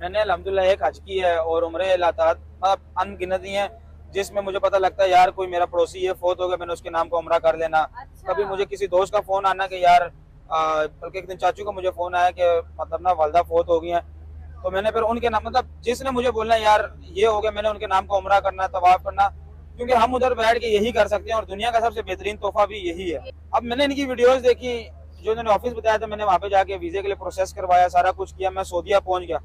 मैंने अल्हम्दुलिल्लाह एक हज की है और उम्रे लातात अनगिनत ही हैं, जिसमें मुझे पता लगता है यार कोई मेरा पड़ोसी ये फोत हो गया, मैंने उसके नाम को उम्रा कर लेना। अच्छा। कभी मुझे किसी दोस्त का फोन आना कि यार बल्कि एक दिन चाचू का मुझे फोन आया कि मतलब ना वालदा फोत हो गई हैं, तो मैंने फिर उनके नाम मतलब जिसने मुझे बोलना यार ये हो गया, मैंने उनके नाम को उम्रा करना, तवाफ करना, क्योंकि हम उधर बैठ के यही कर सकते हैं और दुनिया का सबसे बेहतरीन तोहफा भी यही है। अब मैंने इनकी वीडियोस देखी, जो इन्होंने ऑफिस बताया था, मैंने वहां पे जाके वीजे के लिए प्रोसेस करवाया, सारा कुछ किया, मैं सऊदीया पहुंच गया।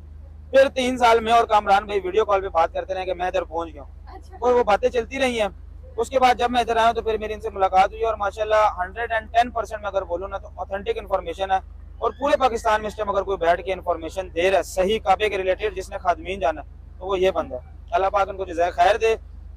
फिर 3 साल में और कामरान भाई वीडियो कॉल पे बात करते रहे कि मैं इधर पहुंच गया हूँ, अच्छा। और वो बातें चलती रही हैं। उसके बाद जब मैं इधर आया तो फिर मेरी इनसे मुलाकात हुई और माशाल्लाह 110% में अगर बोलूँ ना तो ऑथेंटिक इन्फॉर्मेशन है। और पूरे पाकिस्तान में इस टाइम अगर कोई बैठ के इन्फॉर्मेशन दे रहा है सही काबे के रिलेटेड, जिसने खादमीन जाना तो वो ये बंदा है। अल्लाह पाक उनको जज़ाए खैर दे,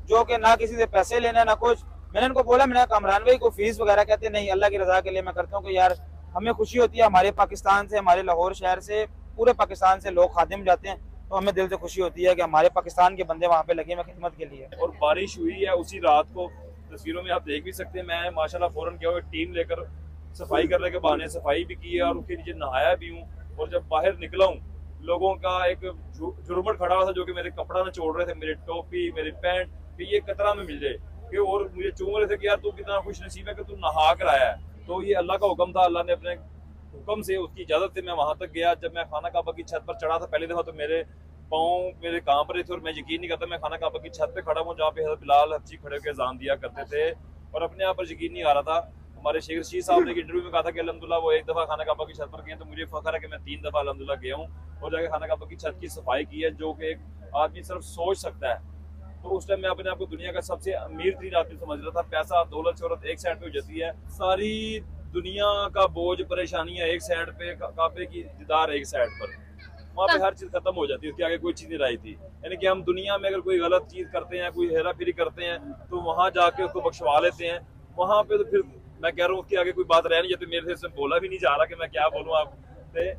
जो कि ना किसी से पैसे लेना ना कुछ। मैंने इनको बोला, मैंने कामरान भाई को फीस वगैरह, कहते नहीं, अल्लाह की रजा के लिए मैं करता हूँ कि यार हमें खुशी होती है हमारे पाकिस्तान से, हमारे लाहौर शहर से, पूरे पाकिस्तान से लोग खादिम जाते हैं, तो हमें दिल से खुशी होती है कि हमारे पाकिस्तान के बंदे वहाँ पे लगे हुए खिदमत के लिए। और बारिश हुई है उसी रात को, तस्वीरों में आप देख भी सकते हैं। मैं माशाल्लाह फौरन गया हुआ टीम लेकर सफाई करने के बहाने सफाई भी की है और उसके नीचे नहाया भी हूँ। और जब बाहर निकला हूँ, लोगों का एक झुरमुट खड़ा हुआ था जो कि मेरे कपड़ा में छोड़ रहे थे, मेरी टोपी, मेरी पैंट, कि ये कतरा में मिल जाए कि, और मुझे चूम रहे थे कि यार तू कितना खुश नसीब है कि तू नहा कर आया है। तो ये अल्लाह का हुक्म था, अल्लाह ने अपने हुक्म से, उसकी इजाजत से मैं वहां तक गया। जब मैं खाना काबा की छत पर चढ़ा था पहली दफा, तो मेरे पाँव मेरे कांप रहे थे और मैं यकीन नहीं करता मैं खाना काबा की छत पे खड़ा हूँ जहाँ पे हज़रत बिलाल हबशी खड़े होकर अज़ान दिया करते थे, और अपने आप पर यकीन नहीं आ रहा था। हमारे शेख रशीद साहब ने एक इंटरव्यू में कहा था कि अल्हम्दुलिल्लाह वो एक दफ़ा खाना काबा की छत पर गए, तो मुझे फख्र है कि मैं 3 दफ़ा अल्हम्दुलिल्लाह गया हूँ और जाके खाना काबा की छत की सफाई की है, जो कि एक आदमी सिर्फ सोच सकता है। तो उस टाइम मैं अपने आप को दुनिया का सबसे अमीर तरीन आदमी समझ रहा था। पैसा, दौलत, शोहरत एक साइड पे हो जाती है, सारी दुनिया का बोझ, परेशानियां एक साइड पे, काबे की दीदार एक साइड पर, वहाँ पे हर चीज खत्म हो जाती है, उसके आगे कोई चीज नहीं रही थी। यानी कि हम दुनिया में अगर कोई गलत चीज करते हैं, कोई हेरा फेरी करते हैं, तो वहां जाके उसको बख्शवा लेते हैं। वहां पे तो फिर मैं कह रहा हूँ उसके आगे कोई बात रह नहीं जाती। मेरे से बोला भी नहीं जा रहा कि मैं क्या बोलूँ आप से।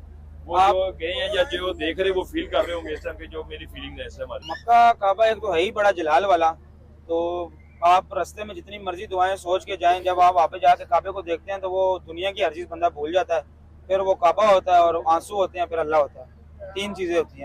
वो जो गए हैं या जो देख रहे वो फील कर रहे होंगे इस टाइम के, जो मेरी फीलिंग है इस टाइम। मक्का काबा एक तो है ही बड़ा जलाल वाला, तो आप रास्ते में जितनी मर्जी दुआएं सोच के जाएं, जब आप वहाँ पे जाके काबे को देखते हैं तो वो दुनिया की हर चीज बंदा भूल जाता है। फिर वो काबा होता है और आंसू होते हैं, फिर अल्लाह होता है, 3 चीजें होती हैं।